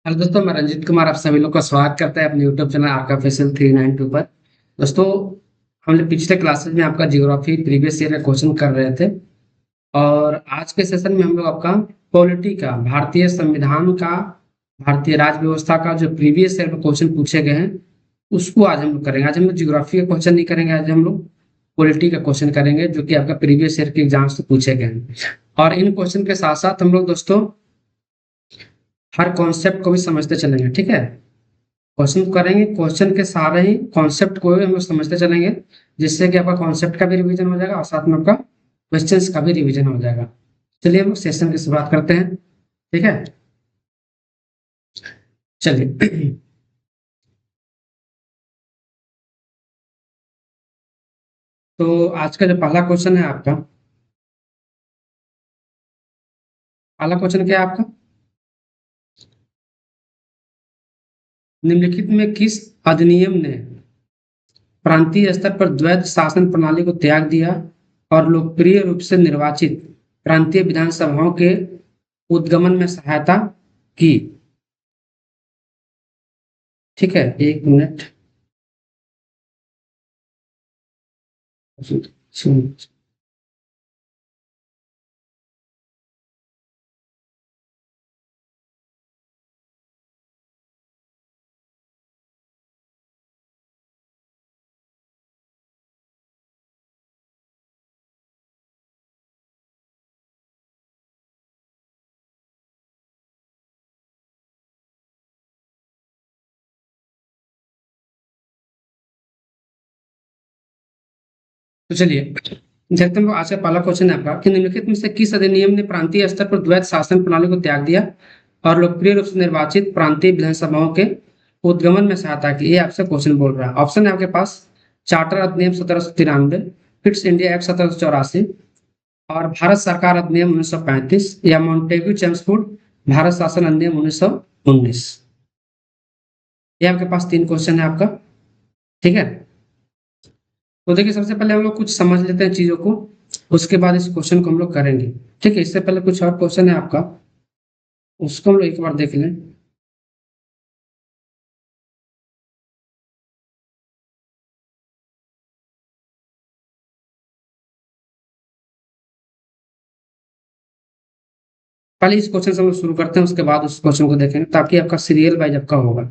Hello दोस्तों, मैं रंजीत कुमार आप सभी लोग का स्वागत करता है अपने यूट्यूब चैनल आपका फैशन 392 पर। दोस्तों, हमने पिछले क्लासेस में आपका जियोग्राफी प्रीवियस ईयर का क्वेश्चन कर रहे थे। और आज के सेशन में हम लोग आपका पॉलिटी का, भारतीय संविधान का, भारतीय राज्य व्यवस्था का जो प्रीवियस ईयर में क्वेश्चन पूछे गए हैं उसको आज हम लोग करेंगे। आज हम लोग जियोग्राफी का क्वेश्चन नहीं करेंगे, आज हम लोग पॉलिटी का क्वेश्चन करेंगे जो कि आपका प्रीवियस ईयर के एग्जाम से पूछे गए हैं। और इन क्वेश्चन के साथ साथ हम लोग दोस्तों हर कॉन्सेप्ट को भी समझते चलेंगे, ठीक है। क्वेश्चन करेंगे, क्वेश्चन के सारे ही कॉन्सेप्ट को भी हम लोग समझते चलेंगे, जिससे कि आपका कॉन्सेप्ट का भी रिवीजन हो जाएगा और साथ में आपका क्वेश्चंस का भी रिवीजन हो जाएगा। चलिए हम लोग सेशन की शुरुआत करते हैं, ठीक है। चलिए तो आज का जो पहला क्वेश्चन है आपका, पहला क्वेश्चन क्या है आपका? निम्नलिखित में किस अधिनियम ने प्रांतीय स्तर पर द्वैध शासन प्रणाली को त्याग दिया और लोकप्रिय रूप से निर्वाचित प्रांतीय विधानसभाओं के उद्गमन में सहायता की? ठीक है, एक मिनट। तो चलिए देखते हैं, आज का पहला क्वेश्चन है आपका कि निम्नलिखित में से किस अधिनियम ने प्रांतीय स्तर पर द्वैध शासन प्रणाली को त्याग दिया और लोकप्रिय रूप से निर्वाचित प्रांतीय विधानसभाओं के उद्गमन में सहायता की? ये आपसे क्वेश्चन बोल रहा है। ऑप्शन है आपके पास चार्टर अधिनियम 1793, फिट्स इंडिया एक्ट 1784 और भारत सरकार अधिनियम 1935 या मॉन्टेग्यू चेम्सफोर्ड भारत शासन अधिनियम 1919। ये आपके पास तीन क्वेश्चन है आपका, ठीक है। तो देखिए, सबसे पहले हम लोग कुछ समझ लेते हैं चीजों को, उसके बाद इस क्वेश्चन को हम लोग करेंगे, ठीक है। इससे पहले कुछ और क्वेश्चन है आपका, उसको हम लोग एक बार देख लें। पहले इस क्वेश्चन से हम लोग शुरू करते हैं, उसके बाद उस क्वेश्चन को देखेंगे ताकि आपका सीरियल वाइज आपका होगा।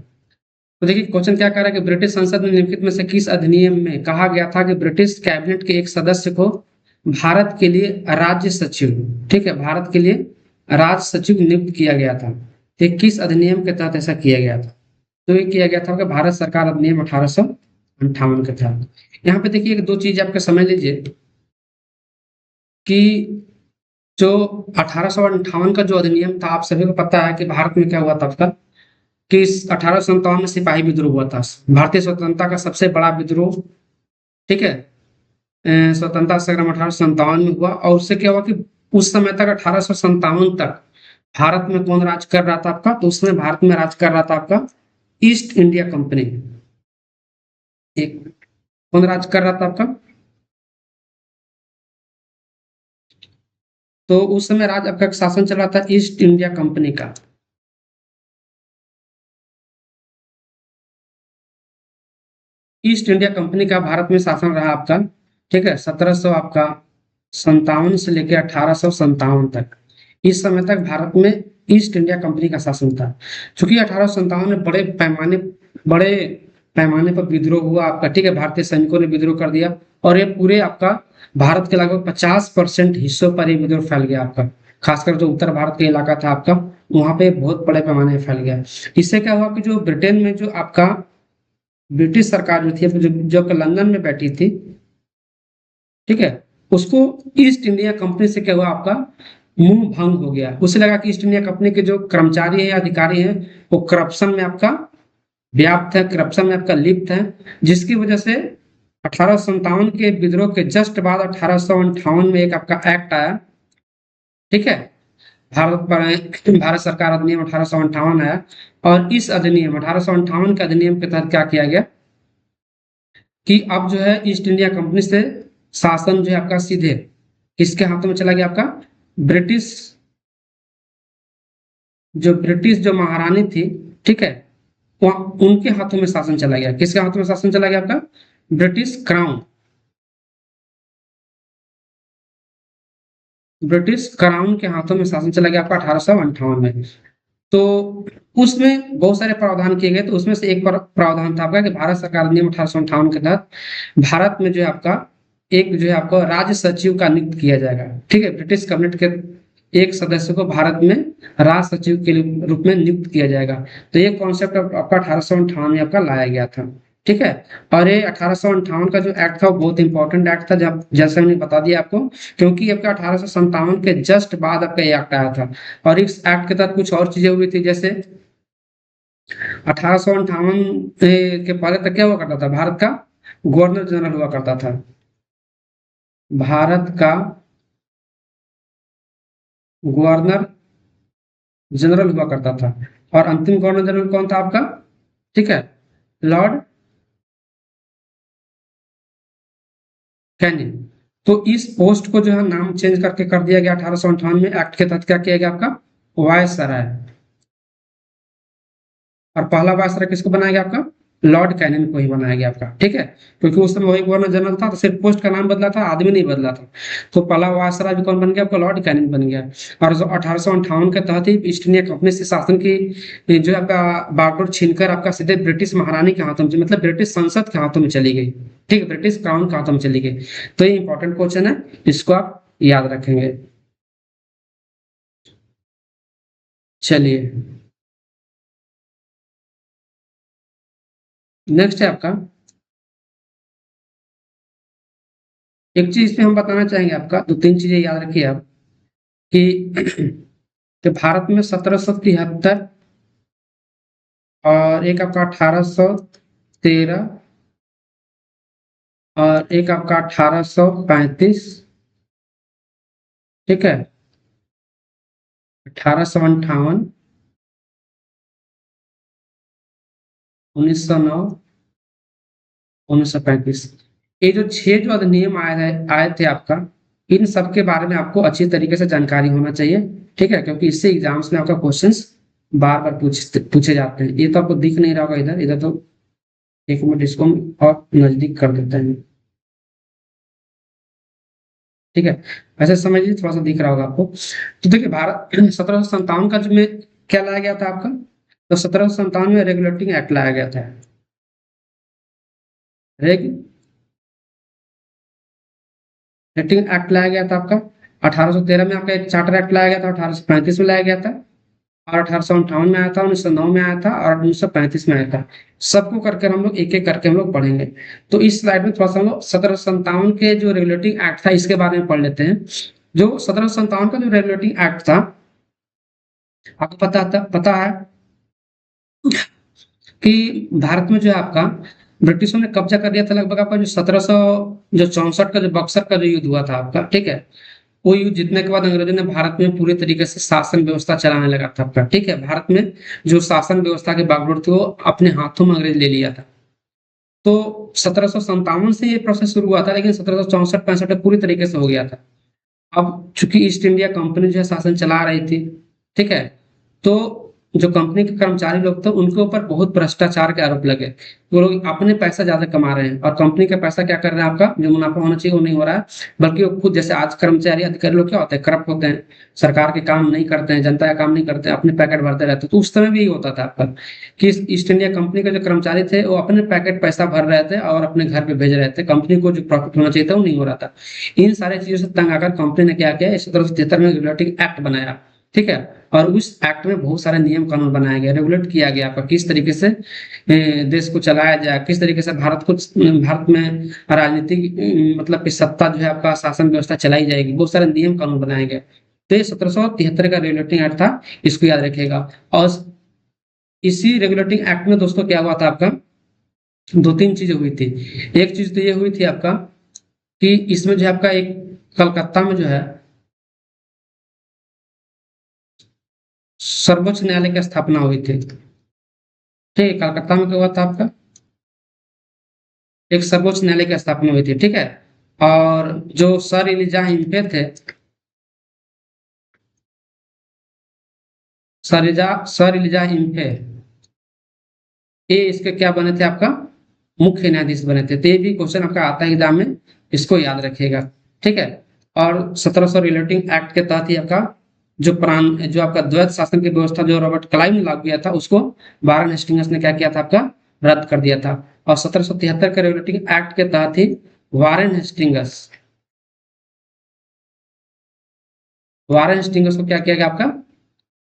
तो देखिए क्वेश्चन क्या कह रहा है कि ब्रिटिश संसद में निम्नलिखित में से किस अधिनियम में कहा गया था कि ब्रिटिश कैबिनेट के एक सदस्य को भारत के लिए राज्य सचिव, ठीक है, भारत के लिए राज्य सचिव नियुक्त किया गया था? ये किस अधिनियम के तहत ऐसा किया गया था? तो ये किया गया था कि भारत सरकार अधिनियम 1858 के तहत। यहाँ पे देखिए दो चीज आपके समझ लीजिए कि जो 1858 का जो अधिनियम था, आप सभी को पता है कि भारत में क्या हुआ था उसका, कि 1857 में सिपाही विद्रोह हुआ था, भारतीय स्वतंत्रता का सबसे बड़ा विद्रोह, ठीक है। स्वतंत्रता संग्राम 1857 में हुआ और उससे क्या हुआ कि उस समय तक 1857 तक भारत में कौन राज कर रहा था आपका? तो उसमें भारत में राज कर रहा था आपका ईस्ट इंडिया कंपनी। एक कौन राज कर रहा था आपका? तो उस समय राज आपका शासन चल रहा था ईस्ट इंडिया कंपनी का। ईस्ट इंडिया कंपनी का भारत में शासन रहा आपका, ठीक है, 1700 आपका 57 से लेकर 1857 तक। इस समय तक भारत में ईस्ट इंडिया कंपनी का शासन था। चूंकि 1857 में बड़े पैमाने पर विद्रोह हुआ आपका, ठीक है, भारतीय सैनिकों ने विद्रोह कर दिया और ये पूरे आपका भारत के लगभग 50% हिस्सों पर ये विद्रोह फैल गया आपका। खासकर जो उत्तर भारत का इलाका था आपका, वहां पे बहुत बड़े पैमाने में फैल गया। इससे क्या हुआ कि जो ब्रिटेन में जो आपका ब्रिटिश सरकार जो थी, जो कि लंदन में बैठी थी, ठीक है, उसको ईस्ट इंडिया कंपनी से क्या हुआ आपका मुंह भंग हो गया। उसे लगा कि ईस्ट इंडिया कंपनी के जो कर्मचारी हैं या अधिकारी हैं वो करप्शन में आपका व्याप्त है, करप्शन में आपका लिप्त है, जिसकी वजह से 1857 के विद्रोह के जस्ट बाद 1858 में एक आपका एक्ट आया, ठीक है, भारत सरकार अधिनियम 1858 आया। और इस अधिनियम 1858 के अधिनियम के तहत क्या किया गया कि अब जो है ईस्ट इंडिया कंपनी से शासन जो है आपका सीधे किसके हाथों में चला गया? आपका ब्रिटिश जो ब्रिटिश जो महारानी थी, ठीक है, वहाँ उनके हाथों में शासन चला गया। किसके हाथों में शासन चला गया आपका? ब्रिटिश क्राउन, ब्रिटिश क्राउन के हाथों में शासन चला गया आपका 1858 में। तो उसमें बहुत सारे प्रावधान किए गए, तो उसमें से एक प्रावधान था आपका कि भारत सरकार अधिनियम 1858 के तहत भारत में जो है आपका एक जो है आपको राज्य सचिव का नियुक्त किया जाएगा। ठीक है, ब्रिटिश कैबिनेट के एक सदस्य को भारत में राज्य सचिव के रूप में नियुक्त किया जाएगा। तो ये कॉन्सेप्ट आपका 1858 में आपका लाया गया था। ठीक है, और ये 1858 का जो एक्ट था वो बहुत इंपॉर्टेंट एक्ट था, जब जैसे हमने बता दिया आपको, क्योंकि आपका 1857 के जस्ट बाद आपका ये एक्ट आया था। और इस एक्ट के तहत कुछ और चीजें हुई थी, जैसे 1858 के पहले तक क्या हुआ करता था? भारत का गवर्नर जनरल हुआ करता था, भारत का गवर्नर जनरल हुआ करता था। और अंतिम गवर्नर जनरल कौन था आपका? ठीक है, लॉर्ड कैनिंग। तो इस पोस्ट को जो है नाम चेंज करके कर दिया गया 1858 में, एक्ट के तहत क्या किया गया आपका? वायसराय। और पहला वायसराय किसको बनाया गया आपका? लॉर्ड कैनिंग को ही बनाया गया आपका। ठीक है, क्योंकि उस समय वही गवर्नर जनरल था, तो सिर्फ पोस्ट का नाम बदला था, आदमी नहीं बदला था। तो पहला वायसराय भी कौन बन गया आपका? लॉर्ड कैनिंग बन गया। और जो 1858 के तहत ही ईस्ट इंडिया कंपनी से शासन की जो आपका बागडोर छीनकर आपका सीधे ब्रिटिश महारानी के हाथों में, मतलब ब्रिटिश संसद के हाथों में चली गई। ठीक है, ब्रिटिश क्राउन के हाथों में चली गई। तो ये इंपॉर्टेंट क्वेश्चन है, इसको आप याद रखेंगे। चलिए, नेक्स्ट है आपका, एक चीज पे हम बताना चाहेंगे आपका, दो तीन चीजें याद रखिए आप कि कि भारत में 1773 और एक आपका 1813 और एक आपका 1835। ठीक है, 1858, 1909, 1935। ये जो छह जो अधिनियम आए थे आपका, इन सब के बारे में आपको अच्छी तरीके से जानकारी होना चाहिए। ठीक है, क्योंकि इससे एग्जाम्स में आपका क्वेश्चंस बार बार पूछे जाते हैं। ये तो आपको दिख नहीं रहा होगा इधर, इधर तो एक मिनट इसको हम और नजदीक कर देते हैं। ठीक है, ऐसे समझिए, थोड़ा सा दिख रहा होगा आपको। तो देखिए, भारत 1757 का जो में क्या लाया गया था आपका? तो 1757 में रेगुलेटिंग एक्ट लाया गया था। रेगुलेटिंग एक्ट लाया गया था आपका 1813 में। आपका एक चार्टर एक्ट लाया गया था, 1835 में लाया गया था। और 1858 में आया था, 1909 में आया था, और 1935 में आया था। सबको करके हम लोग एक एक करके हम लोग पढ़ेंगे। तो इस स्लाइड में थोड़ा सा हम लोग 1757 के जो रेगुलेटिंग एक्ट था इसके बारे में पढ़ लेते हैं। जो 1757 का जो रेगुलेटिंग एक्ट था, आपको पता है कि भारत में जो है आपका ब्रिटिशों ने कब्जा कर लिया था लगभग आपका जो 1700 जो 64 का जो बक्सर का जो युद्ध हुआ था आपका। ठीक है, वो युद्ध जीतने के बाद अंग्रेजों ने भारत में पूरी तरीके से शासन व्यवस्था चलाने लगा था आपका। ठीक है, भारत में जो शासन व्यवस्था के बागडोर थे वो अपने हाथों में अंग्रेज ले लिया था। तो 1757 से ये प्रोसेस शुरू हुआ था, लेकिन 1764-65 में पूरी तरीके से हो गया था। अब चूंकि ईस्ट इंडिया कंपनी जो है शासन चला रही थी, ठीक है, तो जो कंपनी के कर्मचारी लोग थे उनके ऊपर बहुत भ्रष्टाचार के आरोप लगे। वो लोग अपने पैसा ज्यादा कमा रहे हैं और कंपनी का पैसा क्या कर रहे हैं, आपका जो मुनाफा होना चाहिए वो नहीं हो रहा है, बल्कि वो खुद, जैसे आज कर्मचारी अधिकारी लोग क्या होते हैं, करप्ट होते हैं, सरकार के काम नहीं करते हैं, जनता का काम नहीं करते हैं, अपने पैकेट भरते रहते हैं। तो उस समय भी यही होता था आपका कि ईस्ट इंडिया कंपनी के जो कर्मचारी थे वो अपने पैकेट पैसा भर रहे थे और अपने घर पे भेज रहे थे, कंपनी को जो प्रॉफिट होना चाहिए था वो नहीं हो रहा था। इन सारी चीजों से तंग आकर कंपनी ने क्या किया, 1773 में रेगुलेटिंग एक्ट बनाया। ठीक है, और उस एक्ट में बहुत सारे नियम कानून बनाए गए, रेगुलेट किया गया आपका किस तरीके से देश को चलाया जाए, किस तरीके से भारत में राजनीतिक मतलब कि सत्ता जो है आपका शासन व्यवस्था चलाई जाएगी, बहुत सारे नियम कानून बनाए गए। तो ये 1773 का रेगुलेटिंग एक्ट था, इसको याद रखिएगा। और इसी रेगुलेटिंग एक्ट में दोस्तों क्या हुआ था आपका, दो तीन चीजें हुई थी। एक चीज तो ये हुई थी आपका कि इसमें जो है आपका एक कलकत्ता में जो है सर्वोच्च न्यायालय की स्थापना हुई थी। ठीक है, कलकत्ता में क्या हुआ था आपका, एक सर्वोच्च न्यायालय की स्थापना हुई थी। ठीक है, और जो सर इलिजा हिम्पे थे, सर इलिजा इम्फे, ये इसके क्या बने थे आपका, मुख्य न्यायाधीश बने थे। तो ये भी क्वेश्चन आपका आता है एग्जाम में, इसको याद रखिएगा। ठीक है। और 1700 रिलेटिंग एक्ट के तहत ही आपका जो आपका द्वैत शासन की व्यवस्था जो रॉबर्ट क्लाइव ने लागू किया था, उसको वारेन हेस्टिंग्स ने क्या किया था, आपका रद्द कर दिया था। और 1773 के रेगुलेटिंग एक्ट के तहत ही वारेन हेस्टिंग्स वारेन हेस्टिंग्स को क्या किया गया आपका,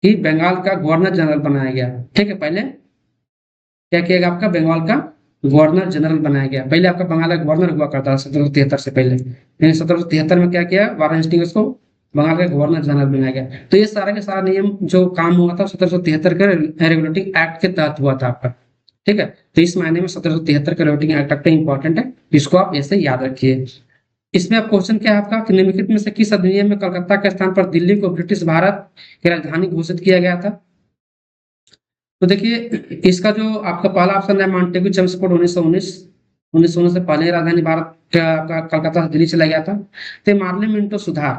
कि बंगाल का गवर्नर जनरल बनाया गया। ठीक है। पहले क्या किया गया, आपका बंगाल का गवर्नर जनरल बनाया गया। पहले आपका बंगाल का गवर्नर हुआ करता था 1773 से पहले, लेकिन 1773 में क्या किया, वारेन हेस्टिंग्स को बंगाल का गवर्नर जनरल बनाया गया। तो ये सारा के सारा नियम जो काम हुआ था 1773 के रेगुलेटिंग एक्ट के तहत हुआ था आपका। ठीक है। तो इस मायने में 1773 का रेगुलेटिंग एक्ट आपका इंपॉर्टेंट है, इसको आप ऐसे याद रखिए। इसमें आप क्वेश्चन क्या है आपका, कि निम्नलिखित में से किस अधिनियम में कलकत्ता के स्थान पर दिल्ली को ब्रिटिश भारत की राजधानी घोषित किया गया था। तो देखिए, इसका जो आपका पहला ऑप्शन है मॉन्टेग्यू चेम्सफोर्ड 1919 से पहले राजधानी भारत का कलकत्ता से दिल्ली चला गया था। तो मार्ले मिंटो सुधार,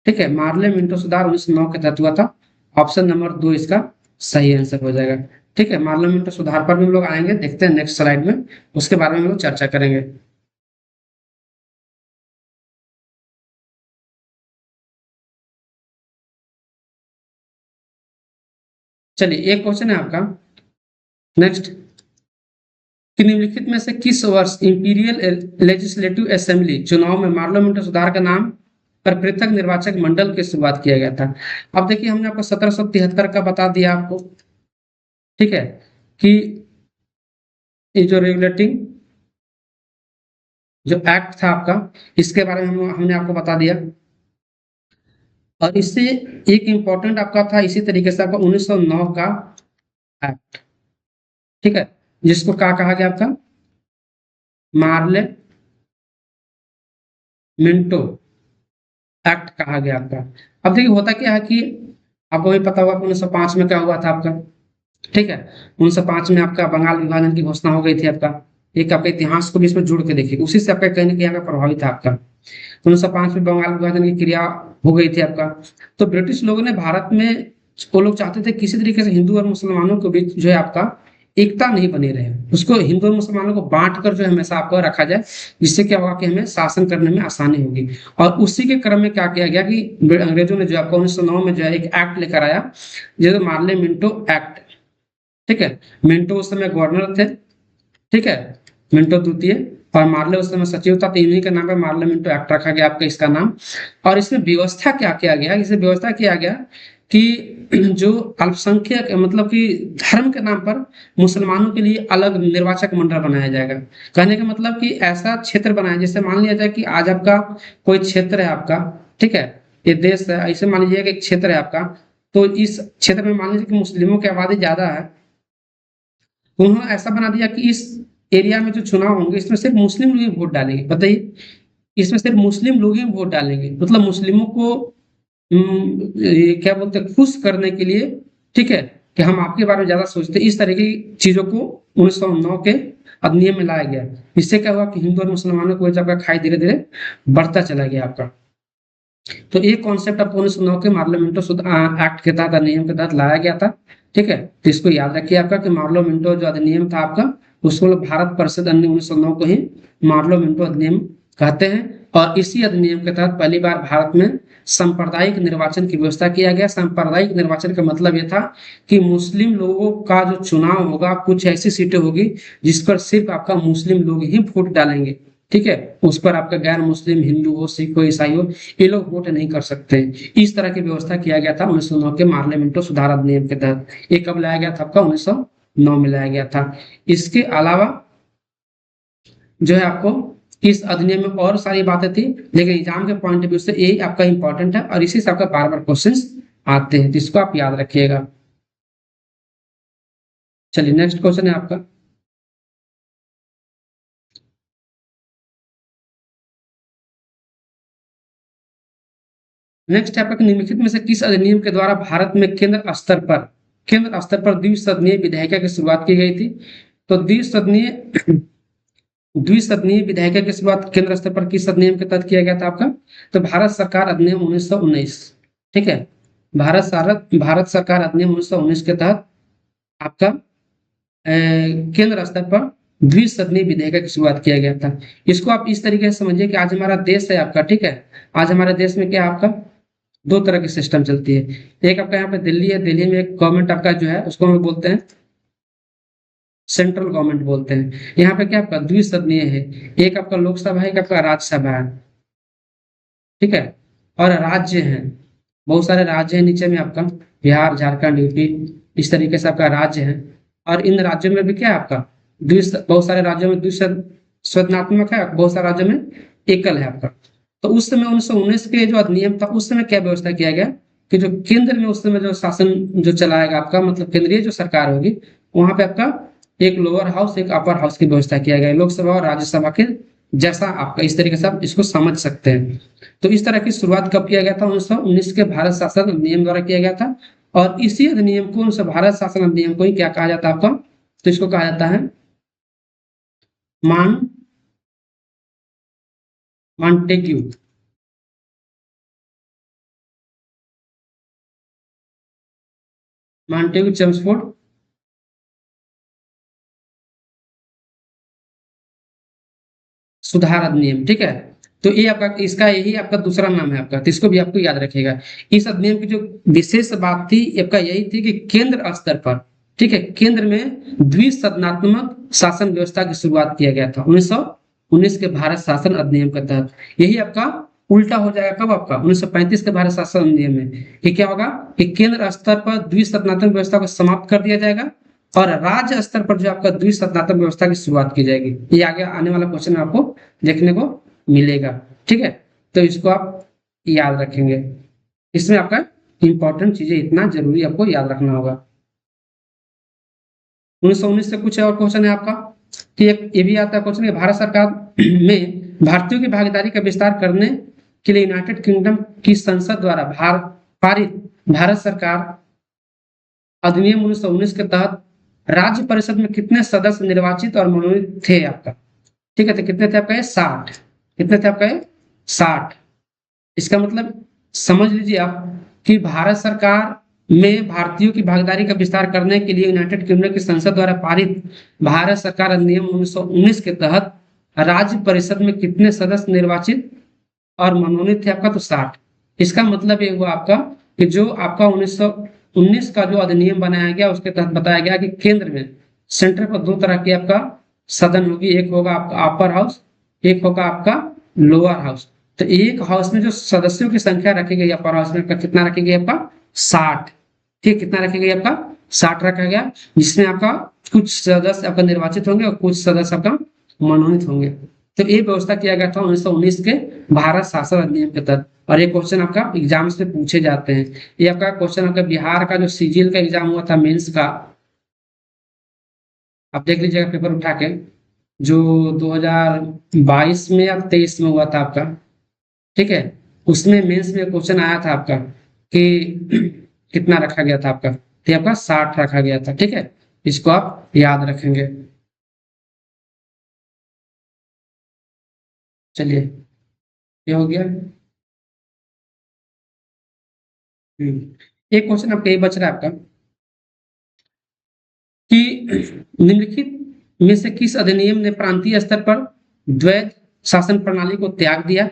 ठीक है, मार्ले मिंटो सुधार 1909 के तहत हुआ था। ऑप्शन नंबर 2 इसका सही आंसर हो जाएगा। ठीक है। मार्ले मिंटो सुधार पर भी हम लोग आएंगे, देखते हैं नेक्स्ट स्लाइड में, उसके बारे में हम लोग चर्चा करेंगे। चलिए, एक क्वेश्चन है आपका नेक्स्ट, कि निम्नलिखित में से किस वर्ष इंपीरियल लेजिस्लेटिव असेंबली चुनाव में पार्लियामेंट सुधार का नाम पर पृथक निर्वाचक मंडल की शुरुआत किया गया था। अब देखिए, हमने आपको 1773 का बता दिया आपको। ठीक है। कि ये जो रेगुलेटिंग जो एक्ट था आपका, इसके बारे में हमने आपको बता दिया। और इससे एक इंपॉर्टेंट आपका था इसी तरीके से आपका 1909 का एक्ट। ठीक है। जिसको क्या कहा गया आपका, मार्ले मिंटो एक्ट कहा गया आपका। अब देखिए, होता क्या है कि आपको भी पता होगा कि 1905 में क्या हुआ था आपका। ठीक है। 1905 में आपका बंगाल विभाजन की घोषणा हो गई थी आपका। एक आपके इतिहास को भी इसमें जोड़ के देखिए, उसी से आपका कहीं ना कहीं आपका प्रभावित था आपका। 1905 में बंगाल विभाजन की क्रिया हो गई थी आपका। तो ब्रिटिश लोगों ने भारत में, वो लोग चाहते थे किसी तरीके से हिंदू और मुसलमानों के बीच जो है आपका एकता नहीं बनी रहे, उसको हिंदू और मुसलमानों को बांट कर जो है हमेशा आपको रखा जाए, जिससे क्या होगा कि हमें शासन करने में आसानी होगी। और उसी के क्रम में क्या किया गया कि अंग्रेजों ने जो आपका 1909 में जो है एक एक्ट लेकर आया, जो मार्ले मिंटो एक्ट। ठीक है। मिंटो उस समय गवर्नर थे। ठीक है। मिंटो द्वितीय, और मार्ले उस समय सचिव था, तो इन्हीं के नाम पे मार्ले मिंटो एक्ट रखा गया आपका इसका नाम। और इसमें व्यवस्था क्या किया गया, इसमें व्यवस्था किया गया कि जो अल्पसंख्यक मतलब कि धर्म के नाम पर मुसलमानों के लिए अलग निर्वाचक मंडल बनाया जाएगा। कहने का मतलब कि ऐसा क्षेत्र बनाया, जैसे मान लिया जाए कि आज आपका कोई क्षेत्र है आपका, ठीक है, ये देश है, ऐसे मान लीजिए कि एक क्षेत्र है आपका, तो इस क्षेत्र में मान लीजिए कि मुस्लिमों की आबादी ज्यादा है। उन्होंने ऐसा बना दिया कि इस एरिया में जो चुनाव होंगे इसमें सिर्फ मुस्लिम लोग ही वोट डालेंगे। बताइए, इसमें सिर्फ मुस्लिम लोग ही वोट डालेंगे, मतलब मुस्लिमों को ये क्या बोलते हैं, खुश करने के लिए। ठीक है, कि हम आपके बारे में ज्यादा सोचते हैं, इस तरह की चीजों को 1909 के अधिनियम में लाया गया। इससे क्या हुआ कि हिंदू और मुसलमानों को आपका खाई धीरे धीरे बढ़ता चला गया आपका। तो ये कॉन्सेप्ट आपको 1909 के पार्लियामेंटो एक्ट के तहत अधिनियम के तहत लाया गया था। ठीक है। तो इसको याद रखिए आपका कि पार्लियामेंटो जो अधिनियम था आपका, उसको लोग भारत परिषद अधिनियम 1909 को ही पार्लियामेंटो अधिनियम कहते हैं। और इसी अधिनियम के तहत पहली बार भारत में सांप्रदायिक निर्वाचन की व्यवस्था किया गया। सांप्रदायिक निर्वाचन का मतलब यह था कि मुस्लिम लोगों का जो चुनाव होगा, कुछ ऐसी सीटें होगी जिस पर सिर्फ आपका मुस्लिम लोग ही वोट डालेंगे। ठीक है। उस पर आपका गैर मुस्लिम, हिंदू हो, सिख हो, ईसाई हो, ये लोग वोट नहीं कर सकते। इस तरह की व्यवस्था किया गया था 1909 के पार्लियामेंटो सुधार अधिनियम के तहत। ये कब लाया गया था आपका, 1909 में लाया गया था। इसके अलावा जो है आपको इस अधिनियम में और सारी बातें थी, लेकिन एग्जाम के पॉइंट ऑफ व्यू से यही आपका इंपॉर्टेंट है, और इसी से आपका बार बार क्वेश्चन आते हैं, जिसको आप याद रखिएगा। चलिए, नेक्स्ट क्वेश्चन है आपका, नेक्स्ट है आपका, निम्नलिखित में से किस अधिनियम के द्वारा भारत में केंद्र स्तर पर द्विसदनीय विधायिका की शुरुआत की गई थी। तो द्विसदनीय विधायिका की शुरुआत केंद्र स्तर पर किस अधिनियम के तहत किया गया था आपका, तो भारत सरकार अधिनियम 1919। ठीक है। भारत सरकार अधिनियम 1919 के तहत आपका केंद्र स्तर पर द्विसदनीय विधेयक की शुरुआत किया गया था। इसको आप इस तरीके से समझिए कि आज हमारा देश है आपका, ठीक है, आज हमारे देश में क्या आपका दो तरह की सिस्टम चलती है। एक आपका यहाँ पे दिल्ली है, दिल्ली में एक गवर्नमेंट आपका जो है उसको हम बोलते हैं सेंट्रल गवर्नमेंट बोलते हैं। यहाँ पे क्या आपका द्विसदनीय है, एक आपका लोकसभा है, एक आपका राज्यसभा है, ठीक है। और राज्य हैं, बहुत सारे राज्य हैं नीचे में आपका बिहार, झारखंड, यूपी, इस तरीके से आपका राज्य है। और इन राज्यों में भी क्या है आपका बहुत सारे राज्यों में द्विसदनात्मक है, बहुत सारे राज्यों में एकल है आपका। तो उस समय 1919 के जो अधिनियम था उस समय क्या व्यवस्था किया गया कि जो केंद्र में उस समय जो शासन जो चलाएगा आपका, मतलब केंद्रीय जो सरकार होगी, वहां पे आपका एक लोअर हाउस एक अपर हाउस की व्यवस्था किया गया है, लोकसभा और राज्यसभा के जैसा आपका, इस तरीके से आप इसको समझ सकते हैं। तो इस तरह की शुरुआत कब किया गया था? 1919 के भारत शासन अधिनियम द्वारा किया गया था। और इसी अधिनियम को, उस भारत शासन अधिनियम को ही क्या कहा जाता है आपका? तो इसको कहा जाता है मान मॉन्टेग्यू। मॉन्टेग्यू चेम्सफोर्ड सुधार अधिनियम, ठीक है। तो ये आपका, इसका यही आपका दूसरा नाम है आपका, तो इसको भी आपको याद रखिएगा। इस अधिनियम की जो विशेष बात थी आपका यही थी कि केंद्र स्तर पर, ठीक है, केंद्र में द्विसदनात्मक शासन व्यवस्था की शुरुआत किया गया था 1919 के भारत शासन अधिनियम के तहत। यही आपका उल्टा हो जाएगा कब आपका 1935 के भारत शासन अधिनियम में, कि क्या होगा कि केंद्र स्तर पर द्विसदनात्मक व्यवस्था को समाप्त कर दिया जाएगा और राज्य स्तर पर जो आपका द्विसदनात्मक व्यवस्था की शुरुआत की जाएगी। ये आगे आने वाला क्वेश्चन आपको देखने को मिलेगा, ठीक है। तो इसको आप याद रखेंगे, इसमें आपका इंपॉर्टेंट चीजें इतना जरूरी आपको याद रखना होगा। 1919 से कुछ और क्वेश्चन है आपका कि एक ये भी आता है क्वेश्चन, भारत सरकार में भारतीयों की भागीदारी का विस्तार करने के लिए यूनाइटेड किंगडम की संसद द्वारा पारित भारत सरकार अधिनियम 1919 के तहत राज्य परिषद में कितने सदस्य निर्वाचित और मनोनीत थे आपका? ठीक है, तो कितने थे आपका? ये 60। कितने थे आपका? ये 60। इसका मतलब समझ लीजिए आप कि भारत सरकार में भारतीयों की भागीदारी का विस्तार करने के लिए यूनाइटेड किंगडम की संसद द्वारा पारित भारत सरकार अधिनियम 1919 के तहत राज्य परिषद में कितने सदस्य निर्वाचित और मनोनीत थे आपका? तो 60। इसका मतलब ये हुआ आपका कि जो आपका 1919 का जो अधिनियम बनाया गया उसके तहत बताया गया कि केंद्र में, सेंटर पर दो तरह की आपका सदन होगी, एक होगा आपका अपर हाउस, एक होगा आपका लोअर हाउस। तो एक हाउस में जो सदस्यों की संख्या रखी गई अपर हाउस में कितना रखी गई आपका? 60। ठीक, कितना रखी गई आपका? 60 रखा गया, जिसमें आपका कुछ सदस्य आपका निर्वाचित होंगे और कुछ सदस्य आपका मनोनीत होंगे। तो ये व्यवस्था किया गया था 1919 के भारत शासन अधिनियम के तहत। और ये क्वेश्चन आपका एग्जाम्स में पूछे जाते हैं। ये आपका क्वेश्चन आपका बिहार का जो सीजीएल का एग्जाम हुआ था मेंस का, आप देख लीजिएगा पेपर उठा के, जो 2022 में या 23 में हुआ था आपका, ठीक है, उसमें मेंस में क्वेश्चन आया था आपका कि कितना रखा गया था आपका? तो आपका 60 रखा गया था, ठीक है। इसको आप याद रखेंगे। चलिए, ये हो गया। एक क्वेश्चन आपका ये बच रहा है आपका कि निम्नलिखित में से किस अधिनियम ने प्रांतीय स्तर पर द्वैध शासन प्रणाली को त्याग दिया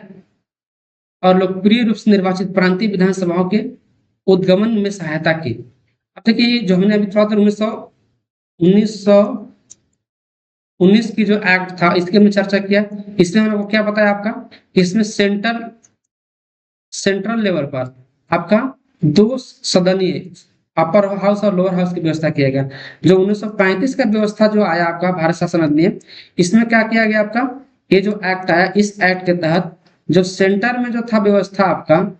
और लोकप्रिय रूप से निर्वाचित प्रांतीय विधानसभाओं के उद्गमन में सहायता की? अब देखिए, जो हमने अभी थोड़ा देर 1919 की जो एक्ट था इसके हमने चर्चा किया। इसमें हमने क्या बताया आपका, इसमें सेंट्रल लेवल पर आपका दो सदनीय अपर हाउस और लोअर हाउस की व्यवस्था किया गया। जो 1935 का व्यवस्था जो आया आपका भारत शासन अधिनियम, इसमें क्या किया गया आपका, ये जो एक्ट आया, इस एक्ट के तहत जो सेंटर में जो था व्यवस्था आपका,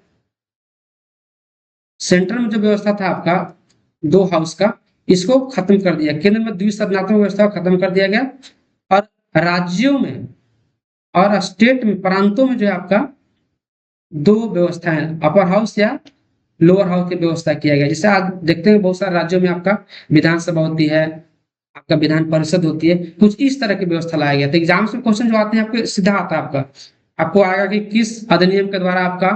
सेंटर में जो व्यवस्था था आपका दो हाउस का, इसको खत्म कर दिया। केंद्र में द्विसदनात्मक व्यवस्था को खत्म कर दिया गया और राज्यों में और स्टेट में, प्रांतों में जो है आपका दो व्यवस्थाएं, अपर हाउस या लोअर हाउस की व्यवस्था किया गया। जैसे आज देखते हैं बहुत सारे राज्यों में आपका विधानसभा होती है, आपका विधान परिषद होती है, कुछ इस तरह की व्यवस्था लाया गया। तो एग्जाम्स में क्वेश्चन जो आते हैं आपको सीधा आता है आपका, आपको आएगा कि किस अधिनियम के द्वारा आपका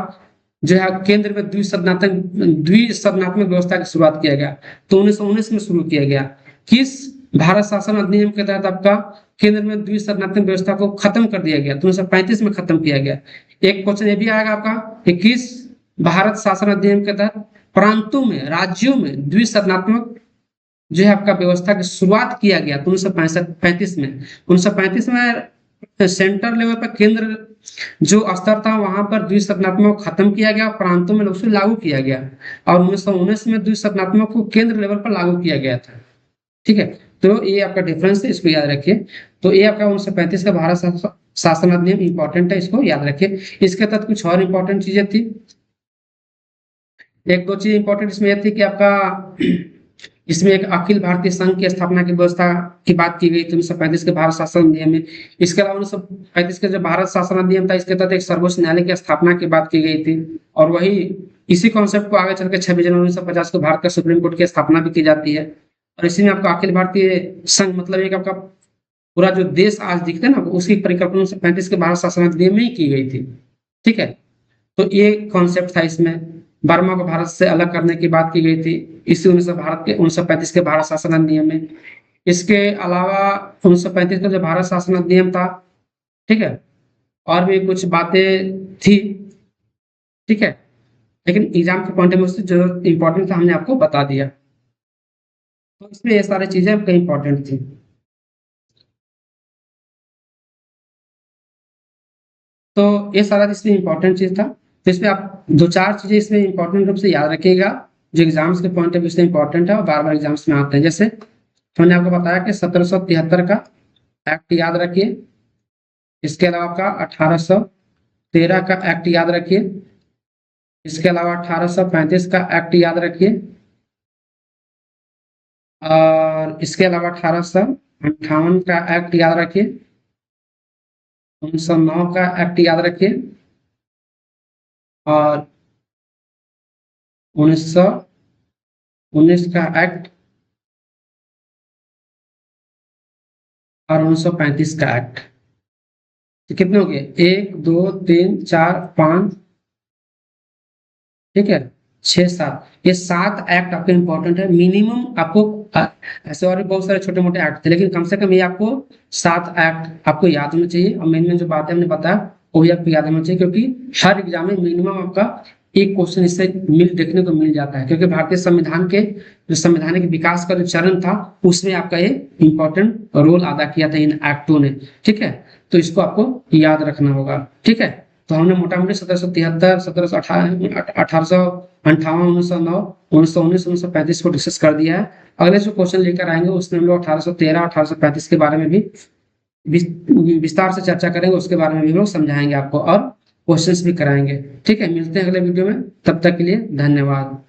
जो है केंद्र में द्विसदनात्मक व्यवस्था की शुरुआत किया गया। तो 1919 में शुरू किया गया। किस भारत शासन अधिनियम के तहत आपका केंद्र में द्विसदनात्मक व्यवस्था को खत्म कर दिया गया? तो 1935 में खत्म किया गया। एक क्वेश्चन ये भी आएगा आपका कि किस भारत शासन अधिनियम के तहत प्रांतों में, राज्यों में द्विसदनात्मक जो है आपका व्यवस्था की शुरुआत किया गया? तो 1935 में। 1935 में सेंटर लेवल पर, केंद्र जो स्तर था वहां पर द्विसदनात्मक खत्म किया गया, प्रांतों में उसे लागू किया गया। और 1919 में द्विसदनात्मक को केंद्र लेवल पर लागू किया गया था। ठीक है, तो ये आपका डिफरेंस है, इसको याद रखिए। तो ये आपका 1935 का भारत शासन अधिनियम इंपॉर्टेंट है, इसको याद रखिए। इसके तहत कुछ और इंपॉर्टेंट चीजें थी। एक दो चीज इंपॉर्टेंट इसमें यह थी कि आपका इसमें एक अखिल भारतीय संघ की स्थापना की व्यवस्था की बात की गई थी 1935 के भारत शासन अधिनियम में। इसके अलावा 1935 के जो भारत शासन अधिनियम था, इसके तहत एक सर्वोच्च न्यायालय की स्थापना की बात की गई थी। और वही इसी कॉन्सेप्ट को आगे चल के 26 जनवरी 1950 को भारत का सुप्रीम कोर्ट की स्थापना भी की जाती है। और इसी में आपका अखिल भारतीय संघ मतलब एक आपका पूरा जो देश आज दिखता है ना, उसकी परिकल्पना 1935 के भारत शासन अधिनियम में ही की गई थी। ठीक है, तो ये कॉन्सेप्ट था इसमें। बर्मा को भारत से अलग करने की बात की गई थी इसी 1935 के भारत शासन अधिनियम में। इसके अलावा 1935 का जो भारत शासन अधिनियम था, ठीक है, और भी कुछ बातें थी। ठीक है, लेकिन एग्जाम के पॉइंट ऑफ व्यू से जो इंपॉर्टेंट था हमने आपको बता दिया। तो इसमें ये सारी चीजें आपको इंपॉर्टेंट थी। तो ये सारा इसमें इंपॉर्टेंट चीज था। तो इसमें आप दो चार चीजें इसमें इंपॉर्टेंट रूप से याद रखिएगा, जो एग्जाम्स के पॉइंट ऑफ व्यू से इंपॉर्टेंट है और बार बार एग्जाम्स में आते हैं। जैसे मैंने आपको बताया कि 1773 का एक्ट याद रखिए। इसके अलावा आपका 1813 का एक्ट याद रखिए। इसके अलावा 1835 का एक्ट याद रखिए। और इसके अलावा 1858 का एक्ट याद रखिए। 1909 का एक्ट याद रखिए। और 1919 का एक्ट और 1935 का एक्ट। तो कितने हो गए? 1 2 3 4 5, ठीक है, 6 7। ये 7 एक्ट आपके इंपॉर्टेंट है मिनिमम। आपको ऐसे और भी बहुत सारे छोटे मोटे एक्ट थे, लेकिन कम से कम ये आपको 7 एक्ट आपको याद होना चाहिए। और मेन मेन जो बातें हमने बताया वो भी आपको याद होना चाहिए, क्योंकि हर एग्जाम में मिनिमम आपका एक क्वेश्चन इससे देखने को मिल जाता है। क्योंकि भारतीय संविधान के जो संवैधानिक विकास का जो चरण था, उसमें आपका ये इंपॉर्टेंट रोल अदा किया था इन एक्टों ने। ठीक है, तो इसको आपको याद रखना होगा। ठीक है, तो हमने मोटा मोटी 1773, 1858, 1909, 1919, 1935 को डिस्कस कर दिया है। अगले जो क्वेश्चन लेकर आएंगे उसमें हम लोग 1813, 1835 के बारे में भी विस्तार से चर्चा करेंगे। उसके बारे में भी लोग समझाएंगे आपको और क्वेश्चंस भी कराएंगे। ठीक है, मिलते हैं अगले वीडियो में, तब तक के लिए धन्यवाद।